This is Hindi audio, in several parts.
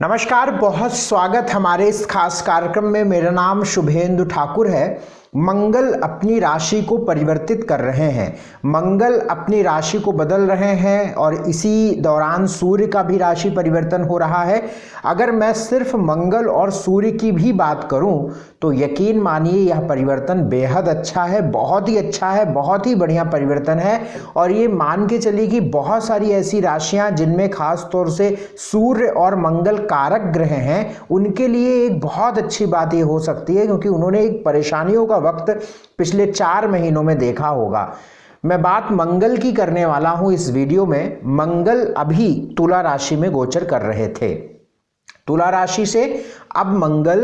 नमस्कार, बहुत स्वागत हमारे इस खास कार्यक्रम में। मेरा नाम शुभेंदु ठाकुर है। मंगल अपनी राशि को परिवर्तित कर रहे हैं, मंगल अपनी राशि को बदल रहे हैं और इसी दौरान सूर्य का भी राशि परिवर्तन हो रहा है। अगर मैं सिर्फ मंगल और सूर्य की भी बात करूं तो यकीन मानिए यह परिवर्तन बेहद अच्छा है, बहुत ही अच्छा है, बहुत ही बढ़िया परिवर्तन है। और ये मान के चलिए कि बहुत सारी ऐसी राशियां जिनमें खास तौर से सूर्य और मंगल कारक ग्रह हैं, उनके लिए एक बहुत अच्छी बात ये हो सकती है, क्योंकि उन्होंने एक परेशानियों का वक्त पिछले 4 महीनों में देखा होगा। मैं बात मंगल की करने वाला हूं इस वीडियो में। मंगल अभी तुला राशि में गोचर कर रहे थे। तुला राशि से अब मंगल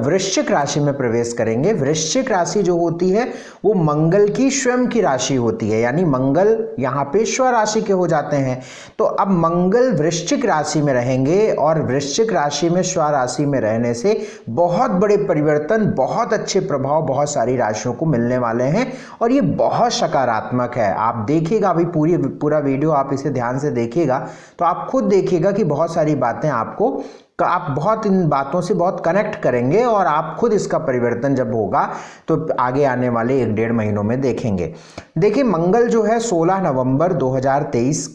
वृश्चिक राशि में प्रवेश करेंगे। वृश्चिक राशि जो होती है वो मंगल की स्वयं की राशि होती है, यानी मंगल यहाँ पे स्व राशि के हो जाते हैं। तो अब मंगल वृश्चिक राशि में रहेंगे और वृश्चिक राशि में स्व राशि में रहने से बहुत बड़े परिवर्तन, बहुत अच्छे प्रभाव बहुत सारी राशियों को मिलने वाले हैं और ये बहुत सकारात्मक है। आप देखिएगा, अभी पूरा वीडियो आप इसे ध्यान से देखिएगा तो आप खुद देखिएगा कि बहुत सारी बातें आपको, आप बहुत इन बातों से बहुत कनेक्ट करेंगे और आप खुद इसका परिवर्तन जब होगा तो आगे आने वाले 1-1.5 महीनों में देखेंगे। देखिए, मंगल जो है 16 नवंबर 2023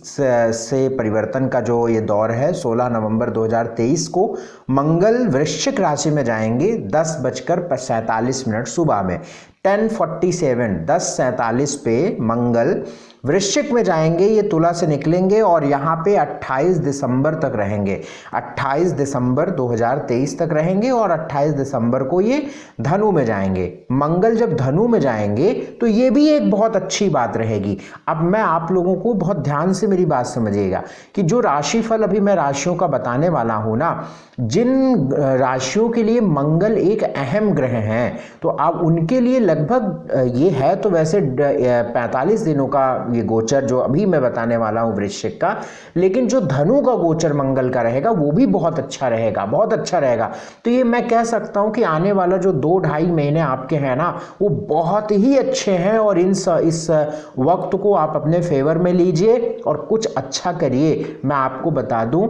से परिवर्तन का जो ये दौर है, 16 नवंबर 2023 को मंगल वृश्चिक राशि में जाएंगे 10:47 सुबह में। 10:47 पे मंगल वृश्चिक में जाएंगे, ये तुला से निकलेंगे और यहाँ पे 28 दिसंबर तक रहेंगे। 28 दिसंबर 2023 तक रहेंगे और 28 दिसंबर को ये धनु में जाएंगे। मंगल जब धनु में जाएंगे तो ये भी एक बहुत अच्छी बात रहेगी। अब मैं आप लोगों को बहुत ध्यान से मेरी बात समझिएगा कि जो राशिफल अभी मैं राशियों का बताने वाला हूँ ना, जिन राशियों के लिए मंगल एक अहम ग्रह हैं तो अब उनके लिए लगभग ये है तो वैसे 45 दिनों का ये गोचर जो अभी मैं बताने वाला हूं वृश्चिक का, लेकिन जो धनु का गोचर मंगल का रहेगा वो भी बहुत अच्छा रहेगा, बहुत अच्छा रहेगा। तो ये मैं कह सकता हूं कि आने वाला जो 2-2.5 महीने आपके हैं ना, वो बहुत ही अच्छे हैं और इस वक्त को आप अपने फेवर में लीजिए और कुछ अच्छा करिए। मैं आपको बता दूं,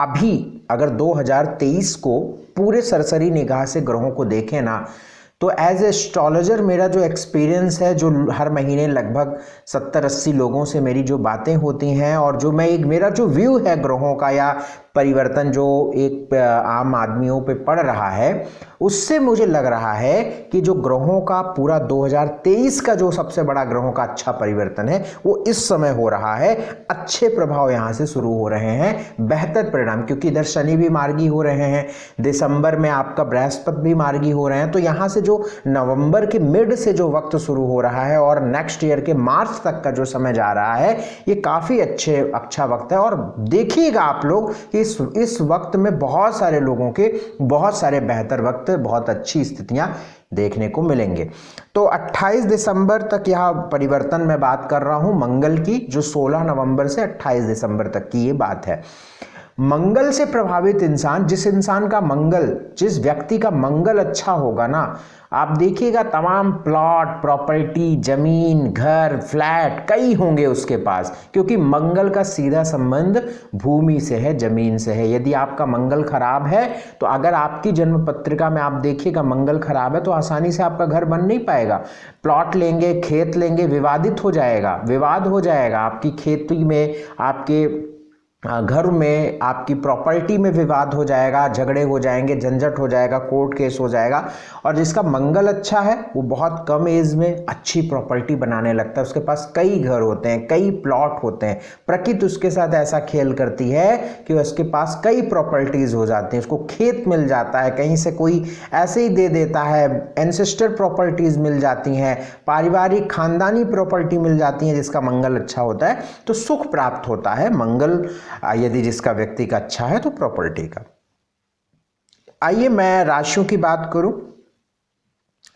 अभी अगर 2023 को पूरे सरसरी निगाह से ग्रहों को देखें ना, तो एज एस्ट्रोलॉजर मेरा जो एक्सपीरियंस है, जो हर महीने लगभग 70-80 लोगों से मेरी जो बातें होती हैं और जो मैं मेरा जो व्यू है ग्रहों का या परिवर्तन जो एक आम आदमियों पे पड़ रहा है, उससे मुझे लग रहा है कि जो ग्रहों का पूरा 2023 का जो सबसे बड़ा ग्रहों का अच्छा परिवर्तन है वो इस समय हो रहा है। अच्छे प्रभाव यहाँ से शुरू हो रहे हैं, बेहतर परिणाम, क्योंकि इधर शनि भी मार्गी हो रहे हैं, दिसंबर में आपका बृहस्पति भी मार्गी हो रहे हैं। तो यहाँ से जो नवंबर के मिड से जो वक्त शुरू हो रहा है और नेक्स्ट ईयर के मार्च तक का जो समय जा रहा है, ये काफ़ी अच्छा वक्त है। और देखिएगा आप लोग कि इस वक्त में बहुत सारे लोगों के बहुत सारे बेहतर वक्त, बहुत अच्छी स्थितियां देखने को मिलेंगे। तो 28 दिसंबर तक यह परिवर्तन मैं बात कर रहा हूं मंगल की, जो 16 नवंबर से 28 दिसंबर तक की ये बात है। मंगल से प्रभावित इंसान, जिस इंसान का मंगल, जिस व्यक्ति का मंगल अच्छा होगा ना, आप देखिएगा तमाम प्लॉट, प्रॉपर्टी, जमीन, घर, फ्लैट कई होंगे उसके पास, क्योंकि मंगल का सीधा संबंध भूमि से है, जमीन से है। यदि आपका मंगल खराब है तो अगर आपकी जन्म पत्रिका में आप देखिएगा मंगल खराब है तो आसानी से आपका घर बन नहीं पाएगा। प्लॉट लेंगे, खेत लेंगे, विवादित हो जाएगा, विवाद हो जाएगा, आपकी खेती में, आपके घर में, आपकी प्रॉपर्टी में विवाद हो जाएगा, झगड़े हो जाएंगे, झंझट हो जाएगा, कोर्ट केस हो जाएगा। और जिसका मंगल अच्छा है वो बहुत कम एज में अच्छी प्रॉपर्टी बनाने लगता है, उसके पास कई घर होते हैं, कई प्लॉट होते हैं। प्रकृति उसके साथ ऐसा खेल करती है कि उसके पास कई प्रॉपर्टीज हो जाती हैं, उसको खेत मिल जाता है, कहीं से कोई ऐसे ही दे देता है, एंसेस्टर प्रॉपर्टीज मिल जाती हैं, पारिवारिक खानदानी प्रॉपर्टी मिल जाती है। जिसका मंगल अच्छा होता है तो सुख प्राप्त होता है। मंगल यदि जिसका व्यक्ति का अच्छा है तो प्रॉपर्टी का। आइए मैं राशियों की बात करूं।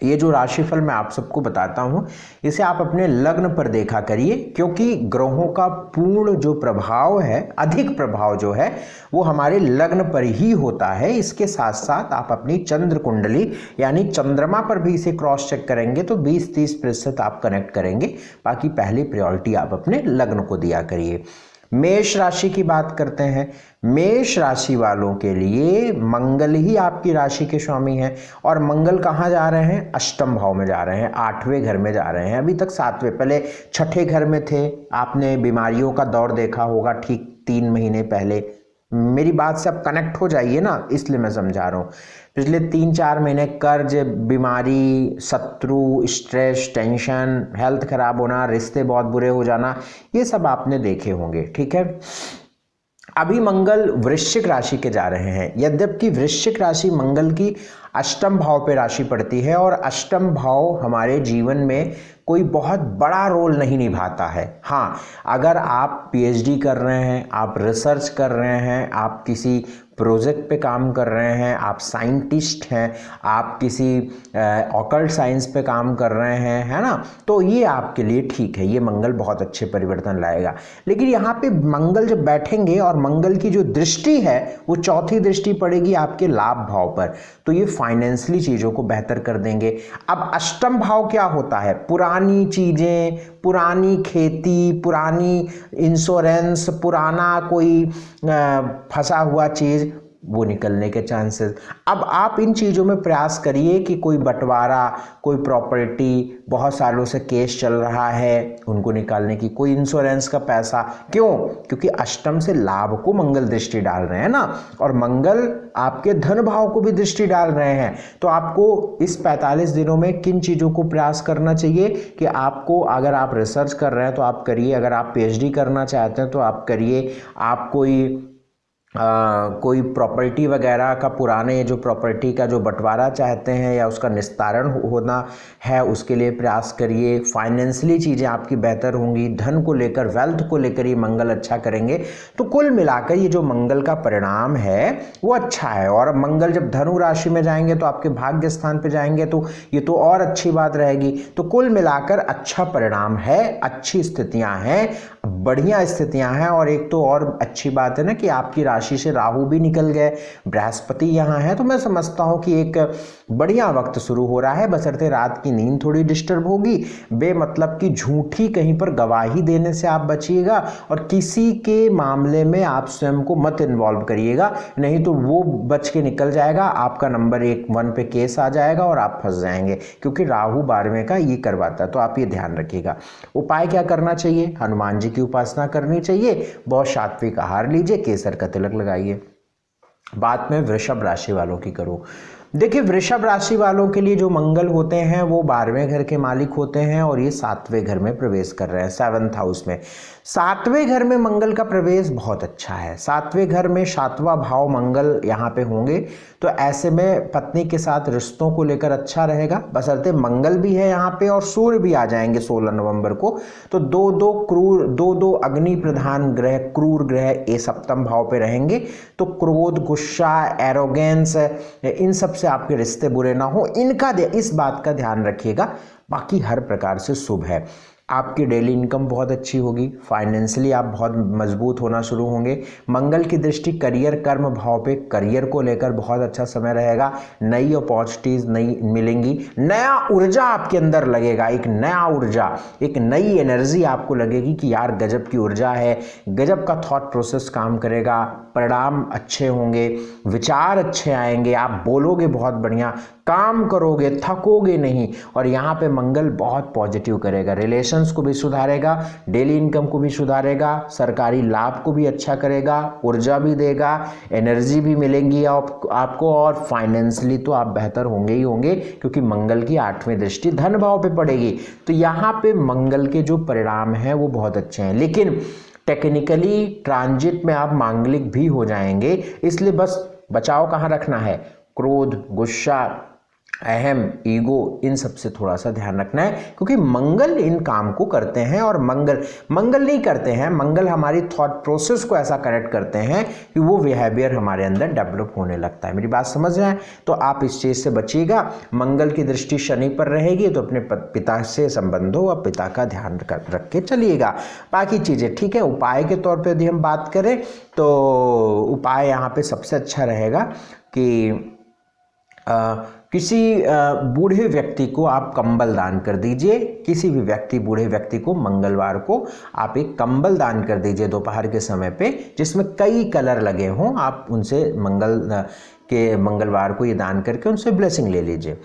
ये जो राशिफल मैं आप सबको बताता हूं, इसे आप अपने लग्न पर देखा करिए, क्योंकि ग्रहों का पूर्ण जो प्रभाव है, अधिक प्रभाव जो है वो हमारे लग्न पर ही होता है। इसके साथ साथ आप अपनी चंद्र कुंडली यानी चंद्रमा पर भी इसे क्रॉस चेक करेंगे तो 20-30% आप कनेक्ट करेंगे। बाकी पहली प्रायोरिटी आप अपने लग्न को दिया करिए। मेष राशि की बात करते हैं। मेष राशि वालों के लिए मंगल ही आपकी राशि के स्वामी हैं और मंगल कहाँ जा रहे हैं? अष्टम भाव में जा रहे हैं, 8वें घर में जा रहे हैं। अभी तक 7वें, पहले 6ठे घर में थे। आपने बीमारियों का दौर देखा होगा ठीक 3 महीने पहले। मेरी बात से आप कनेक्ट हो जाइए ना, इसलिए मैं समझा रहा हूँ। पिछले 3-4 महीने कर्ज, बीमारी, शत्रु, स्ट्रेस, टेंशन, हेल्थ खराब होना, रिश्ते बहुत बुरे हो जाना, ये सब आपने देखे होंगे। ठीक है, अभी मंगल वृश्चिक राशि के जा रहे हैं। यद्यपि वृश्चिक राशि मंगल की अष्टम भाव पे राशि पड़ती है और अष्टम भाव हमारे जीवन में कोई बहुत बड़ा रोल नहीं निभाता है। हाँ, अगर आप पीएचडी कर रहे हैं, आप रिसर्च कर रहे हैं, आप किसी प्रोजेक्ट पे काम कर रहे हैं, आप साइंटिस्ट हैं, आप किसी ऑकल्ट साइंस पे काम कर रहे हैं, है ना, तो ये आपके लिए ठीक है, ये मंगल बहुत अच्छे परिवर्तन लाएगा। लेकिन यहाँ पे मंगल जब बैठेंगे और मंगल की जो दृष्टि है वो चौथी दृष्टि पड़ेगी आपके लाभ भाव पर, तो ये फाइनेंशियली चीज़ों को बेहतर कर देंगे। अब अष्टम भाव क्या होता है? पुरानी चीज़ें, पुरानी खेती, पुरानी इंश्योरेंस, पुराना कोई फंसा हुआ चीज़, वो निकलने के चांसेस। अब आप इन चीज़ों में प्रयास करिए कि कोई बंटवारा, कोई प्रॉपर्टी, बहुत सालों से केस चल रहा है, उनको निकालने की, कोई इंश्योरेंस का पैसा। क्यों? क्योंकि अष्टम से लाभ को मंगल दृष्टि डाल रहे हैं ना, और मंगल आपके धन भाव को भी दृष्टि डाल रहे हैं। तो आपको इस 45 दिनों में किन चीज़ों को प्रयास करना चाहिए कि आपको, अगर आप रिसर्च कर रहे हैं तो आप करिए, अगर आप पीएचडी करना चाहते हैं तो आप करिए, आप कोई प्रॉपर्टी वगैरह का, पुराने जो प्रॉपर्टी का जो बंटवारा चाहते हैं या उसका निस्तारण होना है, उसके लिए प्रयास करिए। फाइनेंशियली चीज़ें आपकी बेहतर होंगी, धन को लेकर, वेल्थ को लेकर ये मंगल अच्छा करेंगे। तो कुल मिलाकर ये जो मंगल का परिणाम है वो अच्छा है। और मंगल जब धनु राशि में जाएंगे तो आपके भाग्य स्थान पर जाएंगे, तो ये तो और अच्छी बात रहेगी। तो कुल मिलाकर अच्छा परिणाम है, अच्छी स्थितियाँ हैं, बढ़िया स्थितियाँ हैं। और एक तो और अच्छी बात है ना कि आपकी राशि से राहु भी निकल गए, बृहस्पति यहाँ है, तो मैं समझता हूँ कि एक बढ़िया वक्त शुरू हो रहा है। बशर्ते रात की नींद थोड़ी डिस्टर्ब होगी, बेमतलब की झूठी कहीं पर गवाही देने से आप बचिएगा, और किसी के मामले में आप स्वयं को मत इन्वॉल्व करिएगा, नहीं तो वो बच के निकल जाएगा, आपका नंबर 1 पे केस आ जाएगा और आप फंस जाएंगे, क्योंकि राहु 12वें का ये करवाता है। तो आप ये ध्यान रखिएगा। उपाय क्या करना चाहिए? हनुमान जी की उपासना करनी चाहिए, बहुत सात्विक आहार लीजिए, केसर का तिलक लगाइए। बात में वृषभ राशि वालों की करूं। देखिए, वृषभ राशि वालों के लिए जो मंगल होते हैं वो 12वें घर के मालिक होते हैं और ये 7वें घर में प्रवेश कर रहे हैं, 7th हाउस में। 7वें घर में मंगल का प्रवेश बहुत अच्छा है। 7वें घर में 7वां भाव मंगल यहाँ पे होंगे, तो ऐसे में पत्नी के साथ रिश्तों को लेकर अच्छा रहेगा, बशर्ते मंगल भी है यहाँ पे और सूर्य भी आ जाएंगे 16 नवंबर को। तो दो अग्नि प्रधान ग्रह, क्रूर ग्रह, ये 7th भाव पे रहेंगे। तो क्रोध, गुस्सा, एरोगेंस, इन सब से आपके रिश्ते बुरे ना हो, इस बात का ध्यान रखिएगा। बाकी हर प्रकार से शुभ है। आपकी डेली इनकम बहुत अच्छी होगी, फाइनेंशियली आप बहुत मजबूत होना शुरू होंगे। मंगल की दृष्टि करियर, कर्म भाव पे, करियर को लेकर बहुत अच्छा समय रहेगा। नई अपॉर्चुनिटीज नई मिलेंगी, नया ऊर्जा आपके अंदर लगेगा, एक नया ऊर्जा, एक नई एनर्जी आपको लगेगी कि यार गजब की ऊर्जा है, गजब का थॉट प्रोसेस काम करेगा, परिणाम अच्छे होंगे, विचार अच्छे आएंगे, आप बोलोगे बहुत बढ़िया, काम करोगे, थकोगे नहीं। और यहाँ पे मंगल बहुत पॉजिटिव करेगा, रिलेशंस को भी सुधारेगा, डेली इनकम को भी सुधारेगा, सरकारी लाभ को भी अच्छा करेगा, ऊर्जा भी देगा, एनर्जी भी मिलेंगी आपको, और फाइनेंशियली तो आप बेहतर होंगे ही होंगे, क्योंकि मंगल की 8वीं दृष्टि धन भाव पे पड़ेगी। तो यहाँ पे मंगल के जो परिणाम हैं वो बहुत अच्छे हैं। लेकिन टेक्निकली ट्रांजिट में आप मांगलिक भी हो जाएंगे, इसलिए बस बचाव कहाँ रखना है? क्रोध, गुस्सा, अहम, ईगो, इन सब से थोड़ा सा ध्यान रखना है, क्योंकि मंगल इन काम को करते हैं। और मंगल नहीं करते हैं, मंगल हमारी थॉट प्रोसेस को ऐसा करेक्ट करते हैं कि वो बिहेवियर हमारे अंदर डेवलप होने लगता है। मेरी बात समझ रहे हैं? तो आप इस चीज़ से बचिएगा। मंगल की दृष्टि शनि पर रहेगी, तो अपने पिता से संबंध हो, पिता का ध्यान रख के चलिएगा। बाकी चीज़ें ठीक है। उपाय के तौर पर यदि हम बात करें तो उपाय यहाँ पे सबसे अच्छा रहेगा कि किसी बूढ़े व्यक्ति को आप कंबल दान कर दीजिए। किसी भी व्यक्ति, बूढ़े व्यक्ति को मंगलवार को आप एक कंबल दान कर दीजिए दोपहर के समय पे, जिसमें कई कलर लगे हों। आप उनसे मंगलवार को ये दान करके उनसे ब्लेसिंग ले लीजिए।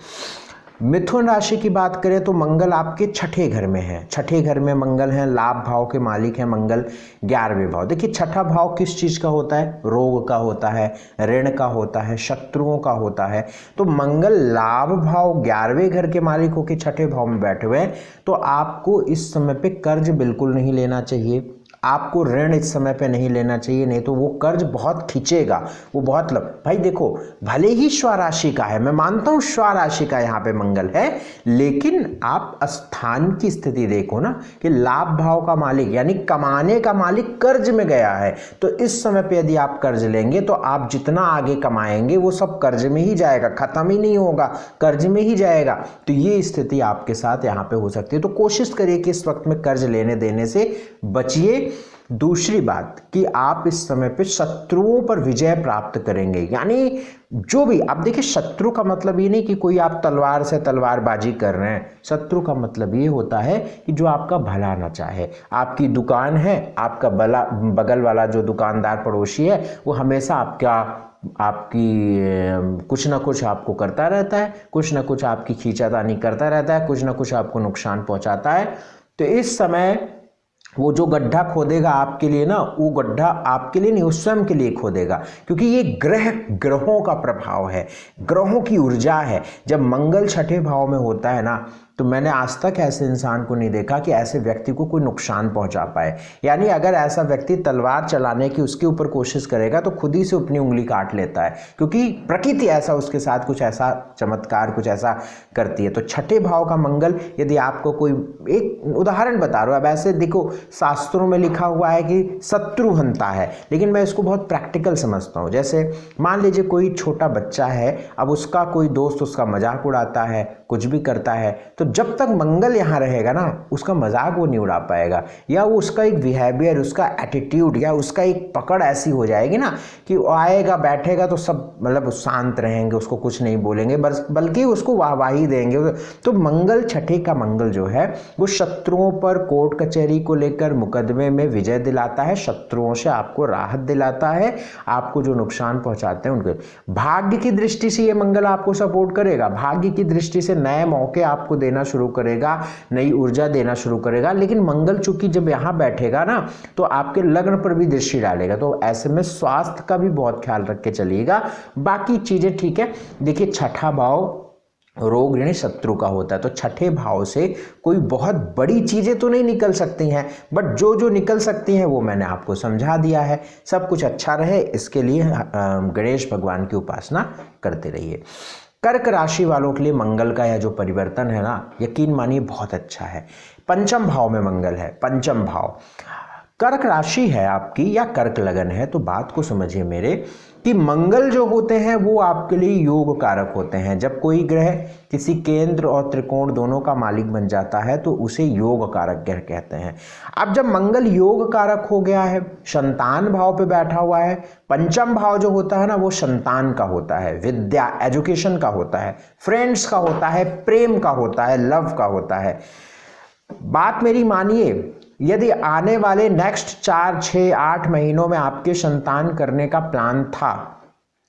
मिथुन राशि की बात करें तो मंगल आपके छठे घर में है। छठे घर में मंगल है, लाभ भाव के मालिक है मंगल, 11वें भाव। देखिए छठा भाव किस चीज़ का होता है? रोग का होता है, ऋण का होता है, शत्रुओं का होता है। तो मंगल लाभ भाव 11वें घर के मालिक होकर छठे भाव में बैठे हुए हैं। तो आपको इस समय पे कर्ज बिल्कुल नहीं लेना चाहिए, आपको ऋण इस समय पे नहीं लेना चाहिए, नहीं तो वो कर्ज बहुत खींचेगा, वो बहुत भाई देखो, भले ही स्वराशि का है, मैं मानता हूँ स्वराशि का यहाँ पे मंगल है, लेकिन आप स्थान की स्थिति देखो ना कि लाभ भाव का मालिक यानी कमाने का मालिक कर्ज में गया है। तो इस समय पे यदि आप कर्ज लेंगे तो आप जितना आगे कमाएंगे वो सब कर्ज में ही जाएगा, खत्म ही नहीं होगा, कर्ज में ही जाएगा। तो ये स्थिति आपके साथ यहाँ पे हो सकती है। तो कोशिश करिए कि इस वक्त में कर्ज लेने देने से बचिए। दूसरी बात कि आप इस समय पे शत्रुओं पर विजय प्राप्त करेंगे, यानी जो भी आप देखिए, शत्रु का मतलब ये नहीं कि कोई आप तलवार से तलवारबाजी कर रहे हैं। शत्रु का मतलब ये होता है कि जो आपका भला ना चाहे। आपकी दुकान है, आपका बगल वाला जो दुकानदार पड़ोसी है वो हमेशा आपकी कुछ ना कुछ आपको करता रहता है, कुछ ना कुछ आपकी खींचातानी करता रहता है, कुछ ना कुछ आपको नुकसान पहुंचाता है। तो इस समय वो जो गड्ढा खोदेगा आपके लिए ना, वो गड्ढा आपके लिए नहीं, उस स्वयं के लिए खोदेगा, क्योंकि ये ग्रहों का प्रभाव है, ग्रहों की ऊर्जा है। जब मंगल छठे भाव में होता है ना, तो मैंने आज तक ऐसे इंसान को नहीं देखा कि ऐसे व्यक्ति को कोई नुकसान पहुंचा पाए। यानी अगर ऐसा व्यक्ति तलवार चलाने की उसके ऊपर कोशिश करेगा तो खुद ही से अपनी उंगली काट लेता है, क्योंकि प्रकृति ऐसा उसके साथ कुछ ऐसा चमत्कार कुछ ऐसा करती है। तो छठे भाव का मंगल, यदि आपको कोई, एक उदाहरण बता रहा हूँ, अब ऐसे देखो शास्त्रों में लिखा हुआ है कि शत्रु हंता है, लेकिन मैं इसको बहुत प्रैक्टिकल समझता हूँ। जैसे मान लीजिए कोई छोटा बच्चा है, अब उसका कोई दोस्त उसका मजाक उड़ाता है, कुछ भी करता है, तो जब तक मंगल यहाँ रहेगा ना, उसका मजाक वो नहीं उड़ा पाएगा, या वो उसका एक बिहेवियर, उसका एटीट्यूड या उसका एक पकड़ ऐसी हो जाएगी ना कि वो आएगा बैठेगा तो सब मतलब शांत रहेंगे, उसको कुछ नहीं बोलेंगे, बल्कि उसको वाहवाही देंगे। तो मंगल छठे का मंगल जो है वो शत्रुओं पर कोर्ट कचहरी को लेकर मुकदमे में विजय दिलाता है, शत्रुओं से आपको राहत दिलाता है, आपको जो नुकसान पहुंचाते हैं उनके। भाग्य की दृष्टि से ये मंगल आपको सपोर्ट करेगा, भाग्य की दृष्टि से नए मौके आपको देना शुरू करेगा, नई ऊर्जा देना शुरू करेगा। लेकिन मंगल चूंकि जब यहाँ बैठेगा ना, तो आपके लग्न पर भी दृष्टि डालेगा, तो ऐसे में स्वास्थ्य का भी बहुत ख्याल रख के चलिएगा। बाकी चीजें ठीक है। देखिए छठा भाव रोग ऋण शत्रु का होता है, तो छठे भाव से कोई बहुत बड़ी चीजें तो नहीं निकल सकती हैं, बट जो जो निकल सकती हैं वो मैंने आपको समझा दिया है। सब कुछ अच्छा रहे इसके लिए गणेश भगवान की उपासना करते रहिए। कर्क राशि वालों के लिए मंगल का यह जो परिवर्तन है ना, यकीन मानिए बहुत अच्छा है। पंचम भाव में मंगल है, पंचम भाव कर्क राशि है आपकी या कर्क लगन है। तो बात को समझिए मेरे कि मंगल जो होते हैं वो आपके लिए योग कारक होते हैं। जब कोई ग्रह किसी केंद्र और त्रिकोण दोनों का मालिक बन जाता है तो उसे योग कारक ग्रह कहते हैं। अब जब मंगल योग कारक हो गया है, संतान भाव पे बैठा हुआ है, पंचम भाव जो होता है ना वो संतान का होता है, विद्या एजुकेशन का होता है, फ्रेंड्स का होता है, प्रेम का होता है, लव का होता है। बात मेरी मानिए, यदि आने वाले नेक्स्ट 4, 6, 8 महीनों में आपके संतान करने का प्लान था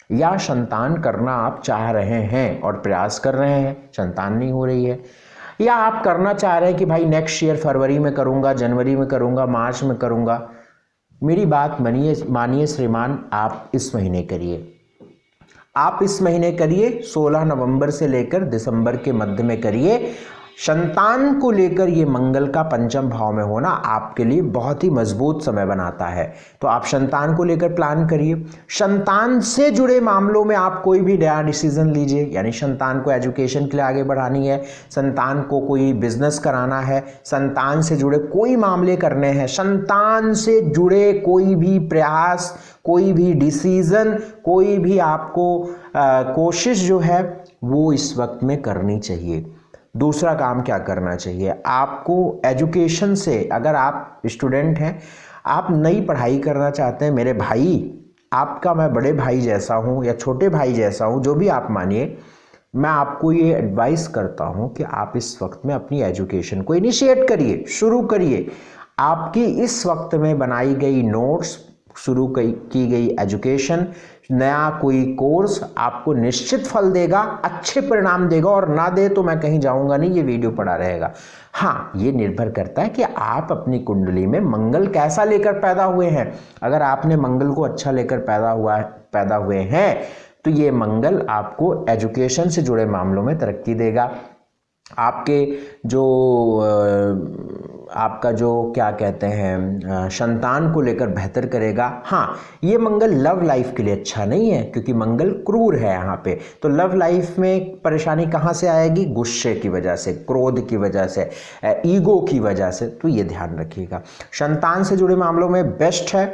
या संतान करना आप चाह रहे हैं और प्रयास कर रहे हैं, संतान नहीं हो रही है, या आप करना चाह रहे हैं कि भाई नेक्स्ट ईयर फरवरी में करूंगा, जनवरी में करूंगा, मार्च में करूंगा, मेरी बात मानिए श्रीमान, आप इस महीने करिए। आप इस महीने करिए, 16 नवंबर से लेकर दिसंबर के मध्य में करिए। संतान को लेकर ये मंगल का पंचम भाव में होना आपके लिए बहुत ही मजबूत समय बनाता है। तो आप संतान को लेकर प्लान करिए। संतान से जुड़े मामलों में आप कोई भी नया डिसीजन लीजिए, यानी संतान को एजुकेशन के लिए आगे बढ़ानी है, संतान को कोई बिजनेस कराना है, संतान से जुड़े कोई मामले करने हैं, संतान से जुड़े कोई भी प्रयास, कोई भी डिसीजन, कोई भी आपको कोशिश जो है वो इस वक्त में करनी चाहिए। दूसरा काम क्या करना चाहिए आपको, एजुकेशन से, अगर आप स्टूडेंट हैं, आप नई पढ़ाई करना चाहते हैं, मेरे भाई आपका मैं बड़े भाई जैसा हूं या छोटे भाई जैसा हूं, जो भी आप मानिए, मैं आपको ये एडवाइस करता हूं कि आप इस वक्त में अपनी एजुकेशन को इनिशिएट करिए, शुरू करिए। आपकी इस वक्त में बनाई गई नोट्स, शुरू की गई एजुकेशन, नया कोई कोर्स आपको निश्चित फल देगा, अच्छे परिणाम देगा, और ना दे तो मैं कहीं जाऊंगा नहीं, ये वीडियो पड़ा रहेगा। हाँ, ये निर्भर करता है कि आप अपनी कुंडली में मंगल कैसा लेकर पैदा हुए हैं। अगर आपने मंगल को अच्छा लेकर पैदा हुए हैं तो ये मंगल आपको एजुकेशन से जुड़े मामलों में तरक्की देगा। आपके जो आपका जो क्या कहते हैं संतान को लेकर बेहतर करेगा। हाँ, ये मंगल लव लाइफ के लिए अच्छा नहीं है, क्योंकि मंगल क्रूर है यहाँ पे। तो लव लाइफ में परेशानी कहाँ से आएगी? गुस्से की वजह से, क्रोध की वजह से, ईगो की वजह से। तो ये ध्यान रखिएगा। संतान से जुड़े मामलों में बेस्ट है,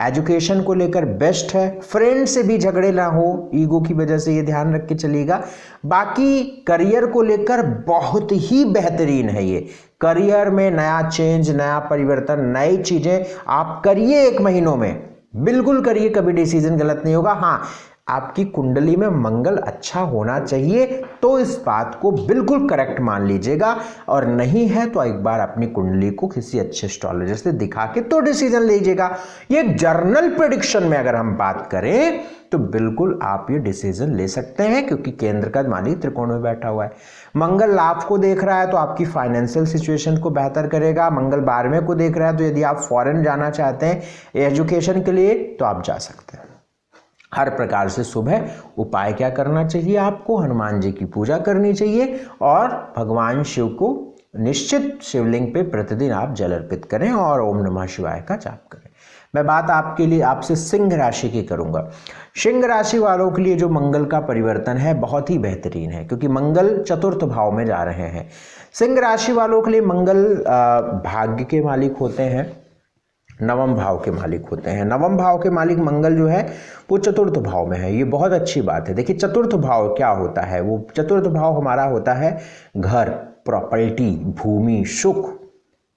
एजुकेशन को लेकर बेस्ट है, फ्रेंड से भी झगड़े ना हो ईगो की वजह से, ये ध्यान रख के चलिएगा। बाकी करियर को लेकर बहुत ही बेहतरीन है ये। करियर में नया चेंज, नया परिवर्तन, नई चीजें आप करिए 1 महीनों में, बिल्कुल करिए, कभी डिसीजन गलत नहीं होगा। हाँ, आपकी कुंडली में मंगल अच्छा होना चाहिए, तो इस बात को बिल्कुल करेक्ट मान लीजिएगा, और नहीं है तो एक बार अपनी कुंडली को किसी अच्छे एस्ट्रोलॉजर से दिखा के तो डिसीजन लीजिएगा। ये जर्नल प्रेडिक्शन में अगर हम बात करें तो बिल्कुल आप ये डिसीजन ले सकते हैं, क्योंकि केंद्र का मालिक त्रिकोण में बैठा हुआ है। मंगल लाभ को देख रहा है तो आपकी फाइनेंशियल सिचुएशन को बेहतर करेगा। मंगल 12वें को देख रहा है तो यदि आप फॉरेन जाना चाहते हैं एजुकेशन के लिए तो आप जा सकते हैं। हर प्रकार से शुभ है। उपाय क्या करना चाहिए आपको? हनुमान जी की पूजा करनी चाहिए, और भगवान शिव को निश्चित शिवलिंग पे प्रतिदिन आप जल अर्पित करें और ओम नमः शिवाय का जाप करें। मैं बात आपके लिए आपसे सिंह राशि की करूंगा। सिंह राशि वालों के लिए जो मंगल का परिवर्तन है बहुत ही बेहतरीन है, क्योंकि मंगल चतुर्थ भाव में जा रहे हैं। सिंह राशि वालों के लिए मंगल भाग्य के मालिक होते हैं, नवम भाव के मालिक होते हैं। नवम भाव के मालिक मंगल जो है वो चतुर्थ भाव में है। ये बहुत अच्छी बात है। देखिए, चतुर्थ भाव क्या होता है? वो चतुर्थ भाव हमारा होता है घर, प्रॉपर्टी, भूमि, सुख,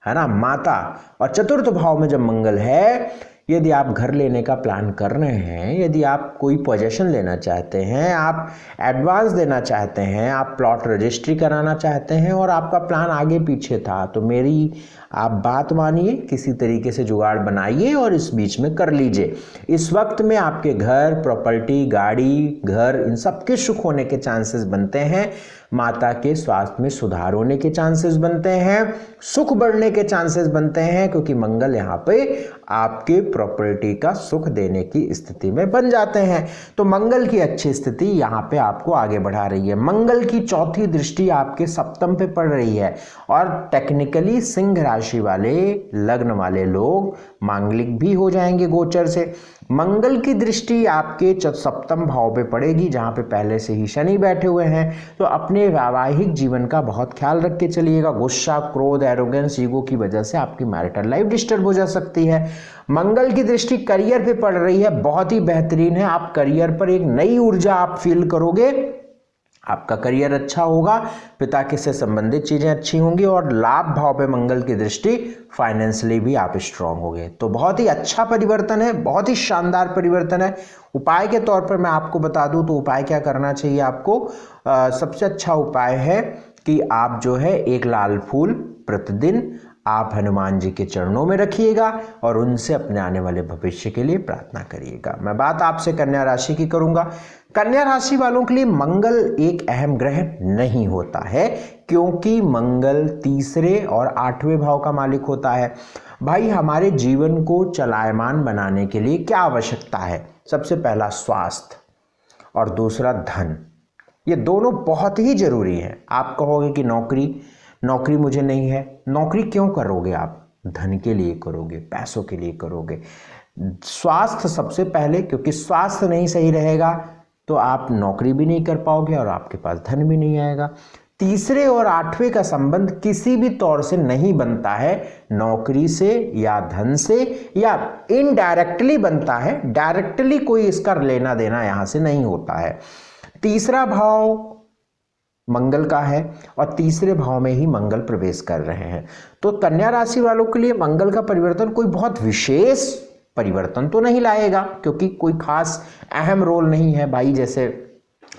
है ना, माता। और चतुर्थ भाव में जब मंगल है, यदि आप घर लेने का प्लान कर रहे हैं, यदि आप कोई पोजेशन लेना चाहते हैं, आप एडवांस देना चाहते हैं, आप प्लॉट रजिस्ट्री कराना चाहते हैं और आपका प्लान आगे पीछे था, तो मेरी आप बात मानिए, किसी तरीके से जुगाड़ बनाइए और इस बीच में कर लीजिए। इस वक्त में आपके घर, प्रॉपर्टी, गाड़ी, घर, इन सब के सुख होने के चांसेस बनते हैं। माता के स्वास्थ्य में सुधार होने के चांसेस बनते हैं, सुख बढ़ने के चांसेस बनते हैं, क्योंकि मंगल यहाँ पे आपके प्रॉपर्टी का सुख देने की स्थिति में बन जाते हैं। तो मंगल की अच्छी स्थिति यहाँ पे आपको आगे बढ़ा रही है। मंगल की चौथी दृष्टि आपके सप्तम पे पड़ रही है, और टेक्निकली सिंह राशि वाले लग्न वाले लोग मांगलिक भी हो जाएंगे गोचर से। मंगल की दृष्टि आपके सप्तम भाव पे पड़ेगी, जहां पे पहले से ही शनि बैठे हुए हैं। तो अपने वैवाहिक जीवन का बहुत ख्याल रख के चलिएगा। गुस्सा, क्रोध, एरोगेंस, ईगो की वजह से आपकी मैरिटल लाइफ डिस्टर्ब हो जा सकती है। मंगल की दृष्टि करियर पे पड़ रही है, बहुत ही बेहतरीन है। आप करियर पर एक नई ऊर्जा आप फील करोगे, आपका करियर अच्छा होगा, पिता के से संबंधित चीजें अच्छी होंगी, और लाभ भाव पे मंगल की दृष्टि, फाइनेंशियली भी आप स्ट्रांग होंगे। तो बहुत ही अच्छा परिवर्तन है, बहुत ही शानदार परिवर्तन है। उपाय के तौर पर मैं आपको बता दूं तो उपाय क्या करना चाहिए आपको? सबसे अच्छा उपाय है कि आप जो है एक लाल फूल प्रतिदिन आप हनुमान जी के चरणों में रखिएगा और उनसे अपने आने वाले भविष्य के लिए प्रार्थना करिएगा। मैं बात आपसे कन्या राशि की करूंगा। कन्या राशि वालों के लिए मंगल एक अहम ग्रह नहीं होता है, क्योंकि मंगल तीसरे और 8वें भाव का मालिक होता है। भाई, हमारे जीवन को चलायमान बनाने के लिए क्या आवश्यकता है? सबसे पहला स्वास्थ्य और दूसरा धन। ये दोनों बहुत ही जरूरी है। आप कहोगे कि नौकरी मुझे नहीं है। नौकरी क्यों करोगे आप? धन के लिए करोगे, पैसों के लिए करोगे। स्वास्थ्य सबसे पहले, क्योंकि स्वास्थ्य नहीं सही रहेगा तो आप नौकरी भी नहीं कर पाओगे और आपके पास धन भी नहीं आएगा। तीसरे और 8वें का संबंध किसी भी तौर से नहीं बनता है नौकरी से या धन से, या इनडायरेक्टली बनता है, डायरेक्टली कोई इसका लेना देना यहां से नहीं होता है। तीसरा भाव मंगल का है और तीसरे भाव में ही मंगल प्रवेश कर रहे हैं। तो कन्या राशि वालों के लिए मंगल का परिवर्तन कोई बहुत विशेष परिवर्तन तो नहीं लाएगा, क्योंकि कोई खास अहम रोल नहीं है। भाई, जैसे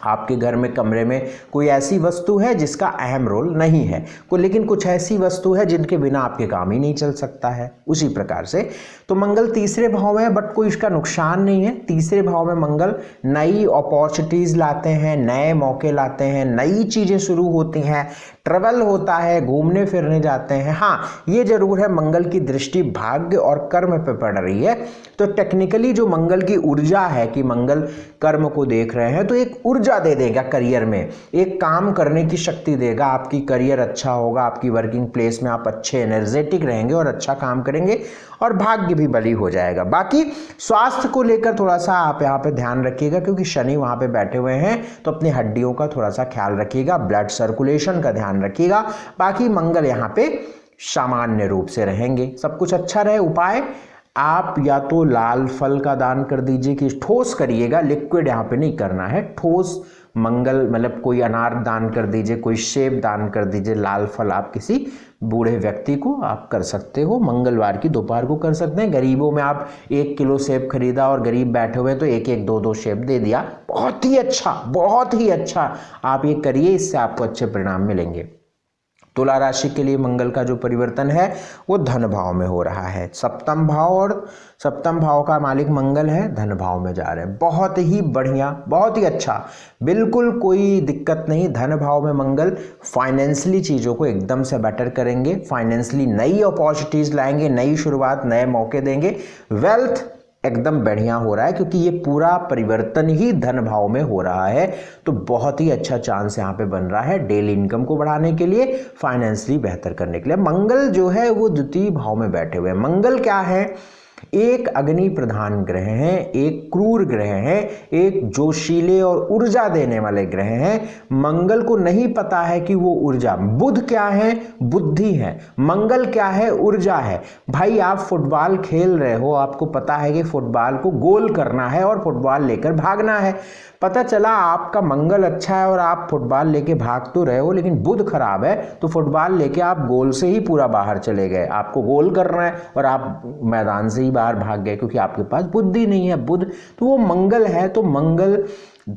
आपके घर में कमरे में कोई ऐसी वस्तु है जिसका अहम रोल नहीं है, लेकिन कुछ ऐसी वस्तु है जिनके बिना आपके काम ही नहीं चल सकता है। उसी प्रकार से तो मंगल तीसरे भाव में है, बट कोई इसका नुकसान नहीं है। तीसरे भाव में मंगल नई अपॉर्चुनिटीज लाते हैं, नए मौके लाते हैं, नई चीजें शुरू होती हैं, ट्रेवल होता है, घूमने फिरने जाते हैं। हाँ, ये जरूर है मंगल की दृष्टि भाग्य और कर्म पे पड़ रही है, तो टेक्निकली जो मंगल की ऊर्जा है कि मंगल कर्म को देख रहे हैं, तो एक ऊर्जा दे देगा करियर में, एक काम करने की शक्ति देगा, आपकी करियर अच्छा होगा, आपकी वर्किंग प्लेस में आप अच्छे एनर्जेटिक रहेंगे और अच्छा काम करेंगे और भाग्य भी बली हो जाएगा। बाकी स्वास्थ्य को लेकर थोड़ा सा आप यहाँ पे ध्यान रखिएगा, क्योंकि शनि वहाँ पे बैठे हुए हैं, तो अपनी हड्डियों का थोड़ा सा ख्याल रखिएगा, ब्लड सर्कुलेशन का ध्यान रखिएगा। बाकी मंगल यहाँ पे सामान्य रूप से रहेंगे, सब कुछ अच्छा रहे। उपाय आप या तो लाल फल का दान कर दीजिए, कि ठोस करिएगा, लिक्विड यहाँ पे नहीं करना है, ठोस मंगल मतलब कोई अनार दान कर दीजिए, कोई सेब दान कर दीजिए, लाल फल आप किसी बूढ़े व्यक्ति को आप कर सकते हो, मंगलवार की दोपहर को कर सकते हैं। गरीबों में आप 1 किलो सेब खरीदा और गरीब बैठे हुए तो 1-1, 2-2 सेब दे दिया, बहुत ही अच्छा, बहुत ही अच्छा। आप ये करिए, इससे आपको अच्छे परिणाम मिलेंगे। तुला राशि के लिए मंगल का जो परिवर्तन है वो धन भाव में हो रहा है। सप्तम भाव, और सप्तम भाव का मालिक मंगल है, धन भाव में जा रहे हैं। बहुत ही बढ़िया, बहुत ही अच्छा, बिल्कुल कोई दिक्कत नहीं। धन भाव में मंगल फाइनेंशियली चीज़ों को एकदम से बेटर करेंगे, फाइनेंशियली नई अपॉर्चुनिटीज लाएंगे, नई शुरुआत, नए मौके देंगे। वेल्थ एकदम बढ़िया हो रहा है, क्योंकि ये पूरा परिवर्तन ही धन भाव में हो रहा है, तो बहुत ही अच्छा चांस यहाँ पे बन रहा है डेली इनकम को बढ़ाने के लिए, फाइनेंशियली बेहतर करने के लिए। मंगल जो है वो द्वितीय भाव में बैठे हुए हैं। मंगल क्या है? एक अग्नि प्रधान ग्रह हैं, एक क्रूर ग्रह हैं, एक जोशीले और ऊर्जा देने वाले ग्रह हैं। मंगल को नहीं पता है कि वो ऊर्जा, बुध क्या है? बुद्धि है। मंगल क्या है? ऊर्जा है। भाई आप फुटबॉल खेल रहे हो, आपको पता है कि फुटबॉल को गोल करना है और फुटबॉल लेकर भागना है। पता चला आपका मंगल अच्छा है और आप फुटबॉल लेके भाग तो रहे हो, लेकिन बुध खराब है, तो फुटबॉल लेके आप गोल से ही पूरा बाहर चले गए। आपको गोल करना है और आप मैदान से ही बाहर भाग गए, क्योंकि आपके पास बुद्धि नहीं है। बुध तो वो मंगल है, तो मंगल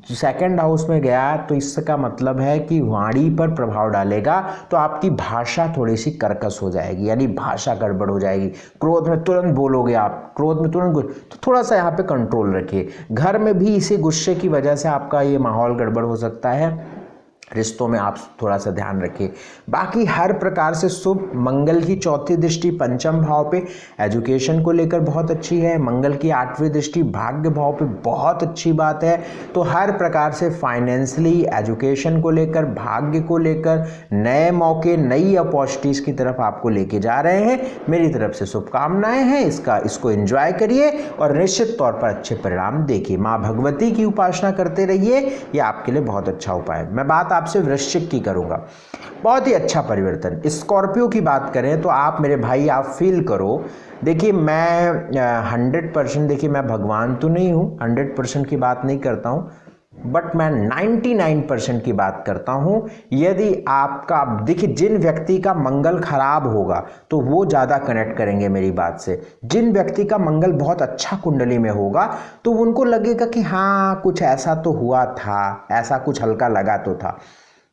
सेकंड हाउस में गया, तो इसका मतलब है कि वाणी पर प्रभाव डालेगा, तो आपकी भाषा थोड़ी सी कर्कश हो जाएगी, यानी भाषा गड़बड़ हो जाएगी। क्रोध में तुरंत बोलोगे आप, क्रोध में तुरंत, तो थोड़ा सा यहाँ पे कंट्रोल रखिए। घर में भी इसी गुस्से की वजह से आपका ये माहौल गड़बड़ हो सकता है। रिश्तों में आप थोड़ा सा ध्यान रखिए। बाकी हर प्रकार से शुभ। मंगल की चौथी दृष्टि पंचम भाव पे एजुकेशन को लेकर बहुत अच्छी है। मंगल की 8वीं दृष्टि भाग्य भाव पे बहुत अच्छी बात है। तो हर प्रकार से फाइनेंशियली, एजुकेशन को लेकर, भाग्य को लेकर, नए मौके, नई अपॉर्चुनिटीज की तरफ आपको लेके जा रहे हैं। मेरी तरफ से शुभकामनाएं हैं। इसको एंजॉय करिए और निश्चित तौर पर अच्छे परिणाम देखिए। माँ भगवती की उपासना करते रहिए, ये आपके लिए बहुत अच्छा उपाय है। मैं बात आपसे वृश्चिक की करूंगा, बहुत ही अच्छा परिवर्तन। स्कॉर्पियो की बात करें तो आप मेरे भाई, आप फील करो। देखिए मैं 100%, देखिए मैं भगवान तो नहीं हूँ, 100% की बात नहीं करता हूँ, बट मैं 99% की बात करता हूँ। यदि आपका, देखिए जिन व्यक्ति का मंगल खराब होगा तो वो ज़्यादा कनेक्ट करेंगे मेरी बात से। जिन व्यक्ति का मंगल बहुत अच्छा कुंडली में होगा तो उनको लगेगा कि हाँ कुछ ऐसा तो हुआ था, ऐसा कुछ हल्का लगा तो था।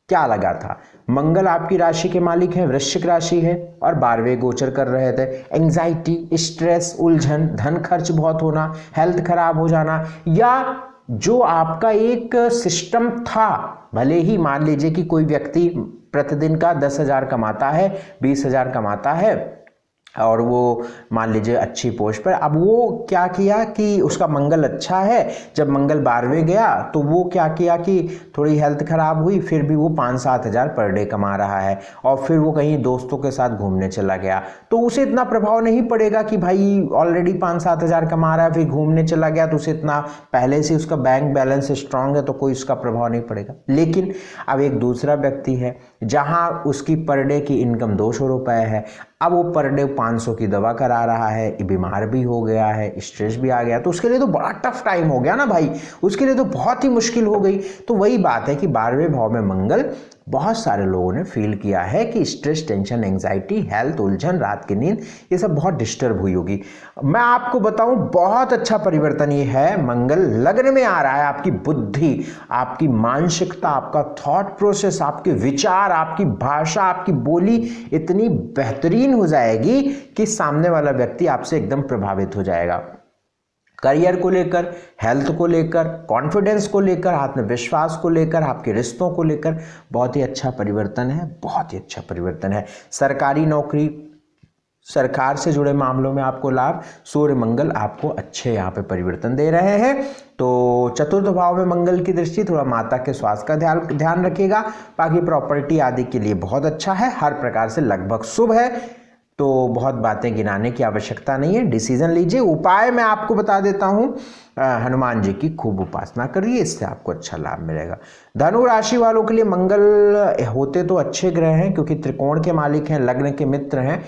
क्या लगा था? मंगल आपकी राशि के मालिक हैं, वृश्चिक राशि है और 12वें गोचर कर रहे थे। एंजाइटी, स्ट्रेस, उलझन, धन खर्च बहुत होना, हेल्थ खराब हो जाना, या जो आपका एक सिस्टम था, भले ही मान लीजिए कि कोई व्यक्ति प्रतिदिन का 10,000 कमाता है, 20,000 कमाता है और वो मान लीजिए अच्छी पोस्ट पर, अब वो क्या किया कि उसका मंगल अच्छा है, जब मंगल 12वें गया तो वो क्या किया कि थोड़ी हेल्थ खराब हुई, फिर भी वो 5-7 हज़ार पर डे कमा रहा है और फिर वो कहीं दोस्तों के साथ घूमने चला गया, तो उसे इतना प्रभाव नहीं पड़ेगा कि भाई ऑलरेडी 5-7 हज़ार कमा रहा है, फिर घूमने चला गया, तो उसे इतना, पहले से उसका बैंक बैलेंस स्ट्रांग है, तो कोई उसका प्रभाव नहीं पड़ेगा। लेकिन अब एक दूसरा व्यक्ति है जहाँ उसकी पर डे की इनकम 200 रुपये है, अब वो पर डे 500 की दवा करा रहा है, बीमार भी हो गया है, स्ट्रेस भी आ गया, तो उसके लिए तो बड़ा टफ टाइम हो गया ना भाई, उसके लिए तो बहुत ही मुश्किल हो गई। तो वही बात है कि 12वें भाव में मंगल बहुत सारे लोगों ने फील किया है कि स्ट्रेस, टेंशन, एंजाइटी, हेल्थ, उलझन, रात की नींद, ये सब बहुत डिस्टर्ब हुई होगी। मैं आपको बताऊं, बहुत अच्छा परिवर्तन ये है। मंगल लग्न में आ रहा है। आपकी बुद्धि, आपकी मानसिकता, आपका थॉट प्रोसेस, आपके विचार, आपकी भाषा, आपकी बोली इतनी बेहतरीन हो जाएगी कि सामने वाला व्यक्ति आपसे एकदम प्रभावित हो जाएगा। करियर को लेकर, हेल्थ को लेकर, कॉन्फिडेंस को लेकर, आत्मविश्वास को लेकर, आपके रिश्तों को लेकर बहुत ही अच्छा परिवर्तन है, बहुत ही अच्छा परिवर्तन है। सरकारी नौकरी, सरकार से जुड़े मामलों में आपको लाभ, सूर्य मंगल आपको अच्छे यहाँ पे परिवर्तन दे रहे हैं। तो चतुर्थ भाव में मंगल की दृष्टि, थोड़ा माता के स्वास्थ्य का ध्यान रखिएगा। बाकी प्रॉपर्टी आदि के लिए बहुत अच्छा है, हर प्रकार से लगभग शुभ है, तो बहुत बातें गिनाने की आवश्यकता नहीं है, डिसीजन लीजिए। उपाय मैं आपको बता देता हूँ, हनुमान जी की खूब उपासना करिए, इससे आपको अच्छा लाभ मिलेगा। धनु राशि वालों के लिए मंगल होते तो अच्छे ग्रह हैं, क्योंकि त्रिकोण के मालिक हैं, लग्न के मित्र हैं।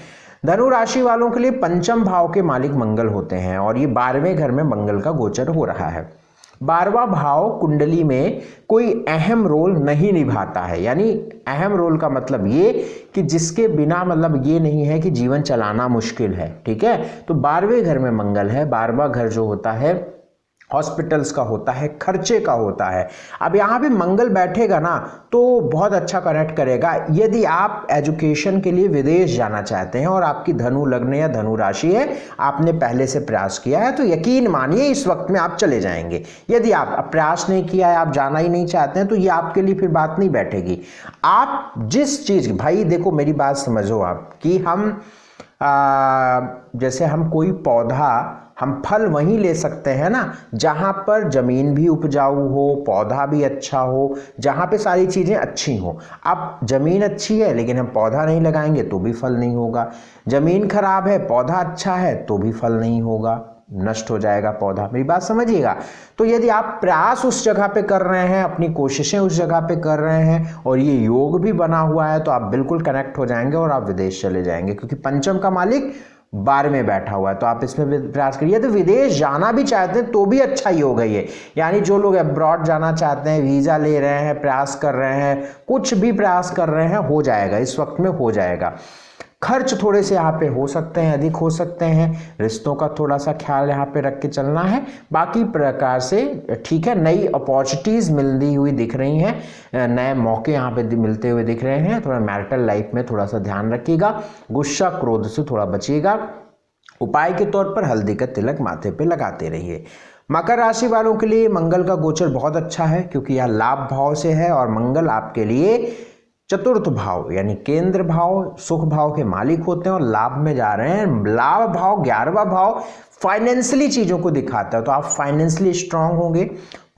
धनु राशि वालों के लिए पंचम भाव के मालिक मंगल होते हैं, और ये 12वें घर में मंगल का गोचर हो रहा है। 12वां भाव कुंडली में कोई अहम रोल नहीं निभाता है, यानी अहम रोल का मतलब ये कि जिसके बिना मतलब ये नहीं है कि जीवन चलाना मुश्किल है, ठीक है। तो 12वें घर में मंगल है। 12वां घर जो होता है हॉस्पिटल्स का होता है, खर्चे का होता है। अब यहाँ पे मंगल बैठेगा ना तो बहुत अच्छा कनेक्ट करेगा। यदि आप एजुकेशन के लिए विदेश जाना चाहते हैं और आपकी धनु लग्न या धनु राशि है, आपने पहले से प्रयास किया है, तो यकीन मानिए इस वक्त में आप चले जाएंगे। यदि आप प्रयास नहीं किया है, आप जाना ही नहीं चाहते हैं, तो ये आपके लिए फिर बात नहीं बैठेगी। आप जिस चीज़, भाई देखो मेरी बात समझो आप, कि हम जैसे हम कोई पौधा, हम फल वहीं ले सकते हैं ना जहाँ पर ज़मीन भी उपजाऊ हो, पौधा भी अच्छा हो, जहाँ पे सारी चीज़ें अच्छी हो। अब ज़मीन अच्छी है लेकिन हम पौधा नहीं लगाएंगे तो भी फल नहीं होगा। ज़मीन खराब है, पौधा अच्छा है तो भी फल नहीं होगा, नष्ट हो जाएगा पौधा। मेरी बात समझिएगा। तो यदि आप प्रयास उस जगह पे कर रहे हैं, अपनी कोशिशें उस जगह पे कर रहे हैं, और ये योग भी बना हुआ है, तो आप बिल्कुल कनेक्ट हो जाएंगे और आप विदेश चले जाएंगे, क्योंकि पंचम का मालिक 12 में बैठा हुआ है। तो आप इसमें प्रयास करिए। तो विदेश जाना भी चाहते हैं तो भी अच्छा ही होगा ये, यानी जो लोग अब्रॉड जाना चाहते हैं, वीज़ा ले रहे हैं, प्रयास कर रहे हैं, कुछ भी प्रयास कर रहे हैं, हो जाएगा, इस वक्त में हो जाएगा। खर्च थोड़े से यहाँ पे हो सकते हैं, अधिक हो सकते हैं, रिश्तों का थोड़ा सा ख्याल यहाँ पे रख के चलना है। बाकी प्रकार से ठीक है। नई अपॉर्चुनिटीज़ मिलती हुई दिख रही हैं, नए मौके यहाँ पे मिलते हुए दिख रहे हैं। थोड़ा मैरिटल लाइफ में थोड़ा सा ध्यान रखिएगा, गुस्सा क्रोध से थोड़ा बचिएगा। उपाय के तौर पर हल्दी का तिलक माथे पे लगाते रहिए। मकर राशि वालों के लिए मंगल का गोचर बहुत अच्छा है, क्योंकि यह लाभ भाव से है, और मंगल आपके लिए चतुर्थ भाव यानी केंद्र भाव, सुख भाव के मालिक होते हैं और लाभ में जा रहे हैं। लाभ भाव 11वां भाव फाइनेंशियली चीज़ों को दिखाता है, तो आप फाइनेंशियली स्ट्रांग होंगे।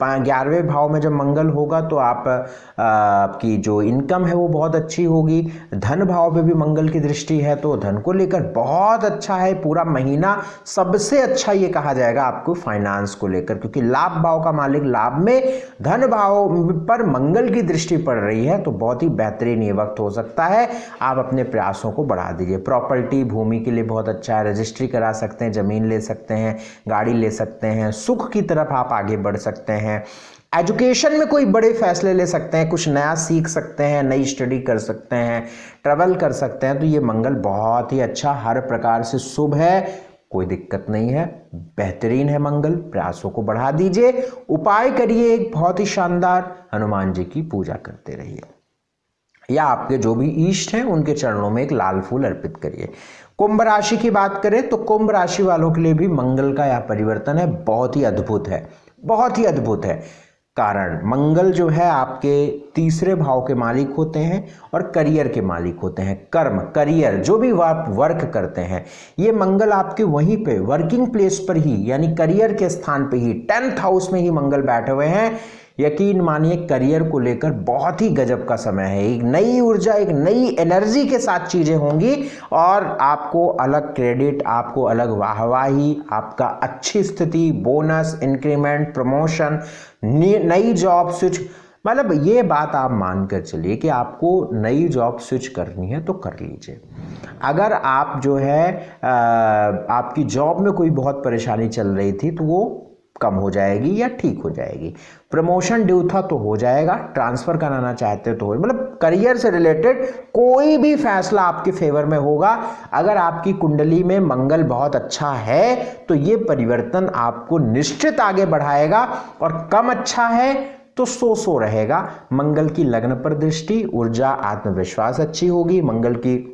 11वें भाव में जब मंगल होगा तो आपकी जो इनकम है वो बहुत अच्छी होगी। धन भाव पे भी मंगल की दृष्टि है, तो धन को लेकर बहुत अच्छा है। पूरा महीना सबसे अच्छा ये कहा जाएगा आपको फाइनेंस को लेकर, क्योंकि लाभ भाव का मालिक लाभ में, धन भाव पर मंगल की दृष्टि पड़ रही है, तो बहुत ही बेहतरीन ये वक्त हो सकता है। आप अपने प्रयासों को बढ़ा दीजिए। प्रॉपर्टी, भूमि के लिए बहुत अच्छा है, रजिस्ट्री करा सकते हैं, ज़मीन ले सकते हैं, गाड़ी ले सकते हैं, सुख की तरफ आप आगे बढ़ सकते हैं। एजुकेशन में कोई बड़े फैसले ले सकते हैं, कुछ नया सीख सकते हैं, नई स्टडी कर सकते हैं, ट्रैवल कर सकते हैं। तो ये मंगल बहुत ही अच्छा, हर प्रकार से शुभ है, कोई दिक्कत नहीं है, बेहतरीन है मंगल। प्रयासों को बढ़ा दीजिए। उपाय करिए एक बहुत ही शानदार, हनुमान जी की पूजा करते रहिए, या आपके जो भी इष्ट हैं उनके चरणों में एक लाल फूल अर्पित करिए। कुंभ राशि की बात करें तो कुंभ राशि वालों के लिए भी मंगल का यह परिवर्तन है, बहुत ही अद्भुत है, बहुत ही अद्भुत है। कारण मंगल जो है आपके तीसरे भाव के मालिक होते हैं और करियर के मालिक होते हैं। कर्म, करियर, जो भी आप वर्क करते हैं, ये मंगल आपके वहीं पे वर्किंग प्लेस पर ही, यानी करियर के स्थान पे ही 10th हाउस में ही मंगल बैठे हुए हैं। यकीन मानिए करियर को लेकर बहुत ही गजब का समय है। एक नई ऊर्जा, एक नई एनर्जी के साथ चीज़ें होंगी, और आपको अलग क्रेडिट, आपको अलग वाहवाही, आपका अच्छी स्थिति, बोनस, इंक्रीमेंट, प्रमोशन, नई जॉब स्विच, मतलब ये बात आप मान कर चलिए कि आपको नई जॉब स्विच करनी है तो कर लीजिए। अगर आप जो है आपकी जॉब में कोई बहुत परेशानी चल रही थी तो वो कम हो जाएगी या ठीक हो जाएगी। प्रमोशन ड्यू था तो हो जाएगा, ट्रांसफर कराना चाहते तो हो, मतलब करियर से रिलेटेड कोई भी फैसला आपके फेवर में होगा। अगर आपकी कुंडली में मंगल बहुत अच्छा है तो ये परिवर्तन आपको निश्चित आगे बढ़ाएगा, और कम अच्छा है तो सो रहेगा। मंगल की लग्न पर दृष्टि, ऊर्जा, आत्मविश्वास अच्छी होगी। मंगल की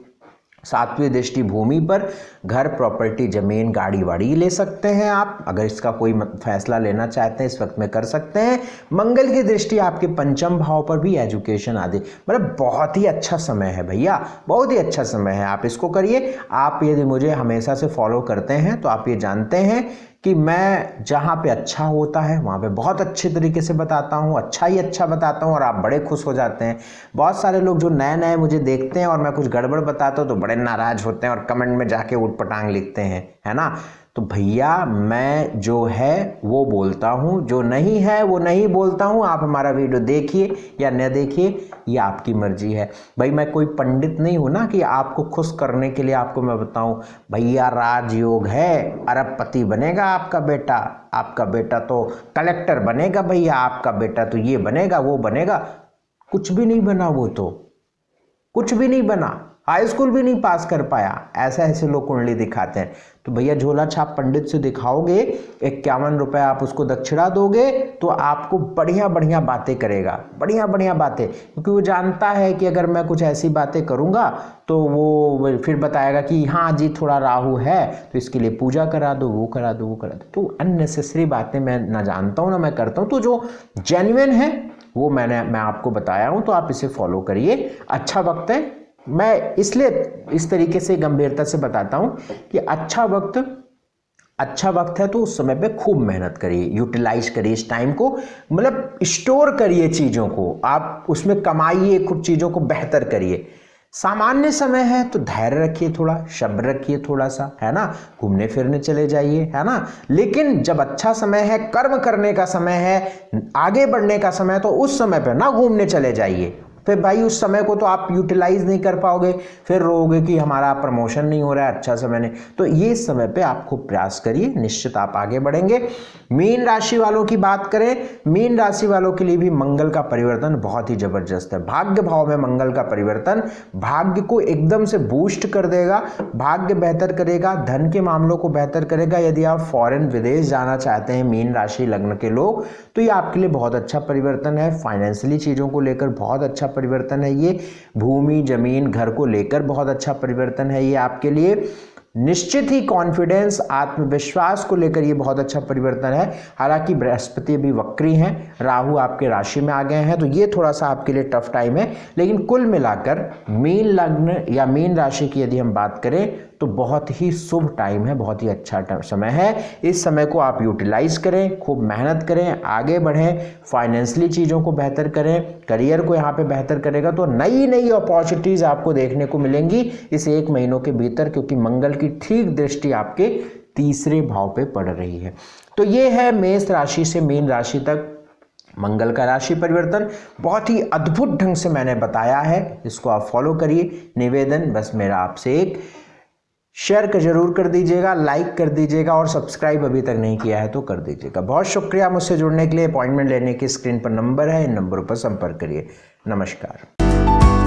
7वीं दृष्टि भूमि पर, घर, प्रॉपर्टी, जमीन, गाड़ी वाड़ी ले सकते हैं आप। अगर इसका कोई फैसला लेना चाहते हैं इस वक्त में कर सकते हैं। मंगल की दृष्टि आपके 5वें भाव पर भी, एजुकेशन आदि, मतलब बहुत ही अच्छा समय है भैया, बहुत ही अच्छा समय है। आप इसको करिए। आप यदि मुझे हमेशा से फॉलो करते हैं तो आप ये जानते हैं कि मैं जहाँ पे अच्छा होता है वहाँ पे बहुत अच्छे तरीके से बताता हूँ, अच्छा ही अच्छा बताता हूँ, और आप बड़े खुश हो जाते हैं। बहुत सारे लोग जो नए नए मुझे देखते हैं और मैं कुछ गड़बड़ बताता हूँ तो बड़े नाराज होते हैं और कमेंट में जाके ऊटपटांग लिखते हैं, है ना। तो भैया मैं जो है वो बोलता हूँ, जो नहीं है वो नहीं बोलता हूँ। आप हमारा वीडियो देखिए या न देखिए, ये आपकी मर्जी है। भाई मैं कोई पंडित नहीं हूँ ना कि आपको खुश करने के लिए आपको मैं बताऊँ। भैया राजयोग है, अरबपति बनेगा आपका बेटा, आपका बेटा तो कलेक्टर बनेगा भैया, आपका बेटा तो ये बनेगा वो बनेगा। कुछ भी नहीं बना, वो तो कुछ भी नहीं बना, हाई स्कूल भी नहीं पास कर पाया। ऐसे ऐसे लोग कुंडली दिखाते हैं। तो भैया झोला छाप पंडित से दिखाओगे, 51 रुपये आप उसको दक्षिणा दोगे तो आपको बढ़िया बढ़िया बातें करेगा, बढ़िया बढ़िया बातें, क्योंकि वो जानता है कि अगर मैं कुछ ऐसी बातें करूँगा तो वो फिर बताएगा कि हाँ जी थोड़ा राहु है तो इसके लिए पूजा करा दो, वो करा दो, वो करा दो। तो अननेसेसरी बातें मैं ना जानता हूँ ना मैं करता हूँ। तो जो जेन्युइन है वो मैं आपको बताया हूँ, तो आप इसे फॉलो करिए। अच्छा वक्त है। मैं इसलिए इस तरीके से गंभीरता से बताता हूं कि अच्छा वक्त है तो उस समय पे खूब मेहनत करिए, यूटिलाइज करिए इस टाइम को, मतलब स्टोर करिए चीज़ों को, आप उसमें कमाइए, कुछ चीज़ों को बेहतर करिए। सामान्य समय है तो धैर्य रखिए, थोड़ा सब्र रखिए, थोड़ा सा, है ना, घूमने फिरने चले जाइए, है ना। लेकिन जब अच्छा समय है, कर्म करने का समय है, आगे बढ़ने का समय है, तो उस समय पे ना घूमने चले जाइए। फिर भाई उस समय को तो आप यूटिलाइज नहीं कर पाओगे, फिर रोओगे कि हमारा प्रमोशन नहीं हो रहा है, अच्छा समय नहीं। तो ये समय पे आप खूब प्रयास करिए, निश्चित आप आगे बढ़ेंगे। मीन राशि वालों की बात करें, मीन राशि वालों के लिए भी मंगल का परिवर्तन बहुत ही जबरदस्त है। भाग्य भाव में मंगल का परिवर्तन भाग्य को एकदम से बूस्ट कर देगा, भाग्य बेहतर करेगा, धन के मामलों को बेहतर करेगा। यदि आप फॉरेन विदेश जाना चाहते हैं मीन राशि लग्न के लोग, तो ये आपके लिए बहुत अच्छा परिवर्तन है। फाइनेंशियली चीज़ों को लेकर बहुत अच्छा परिवर्तन है ये। भूमि, जमीन, घर को लेकर बहुत अच्छा परिवर्तन है ये आपके लिए। निश्चित ही कॉन्फिडेंस, आत्मविश्वास को लेकर ये बहुत अच्छा परिवर्तन है। हालांकि बृहस्पति भी वक्री हैं, राहु आपके राशि में आ गए हैं, तो ये थोड़ा सा आपके लिए टफ टाइम है। लेकिन कुल मिलाकर मीन लग्न या मीन राशि की यदि हम बात करें तो बहुत ही शुभ टाइम है, बहुत ही अच्छा समय है। इस समय को आप यूटिलाइज करें, खूब मेहनत करें, आगे बढ़ें, फाइनेंशियली चीज़ों को बेहतर करें, करियर को यहाँ पे बेहतर करेगा तो नई नई अपॉर्चुनिटीज़ आपको देखने को मिलेंगी इस 1 महीनों के भीतर, क्योंकि मंगल की ठीक दृष्टि आपके 3रे भाव पे पड़ रही है। तो ये है मेष राशि से मीन राशि तक मंगल का राशि परिवर्तन। बहुत ही अद्भुत ढंग से मैंने बताया है, इसको आप फॉलो करिए। निवेदन बस मेरा आपसे एक, शेयर कर जरूर कर दीजिएगा, लाइक कर दीजिएगा, और सब्सक्राइब अभी तक नहीं किया है तो कर दीजिएगा। बहुत शुक्रिया मुझसे जुड़ने के लिए। अपॉइंटमेंट लेने की स्क्रीन पर नंबर है, इन नंबरों पर संपर्क करिए। नमस्कार।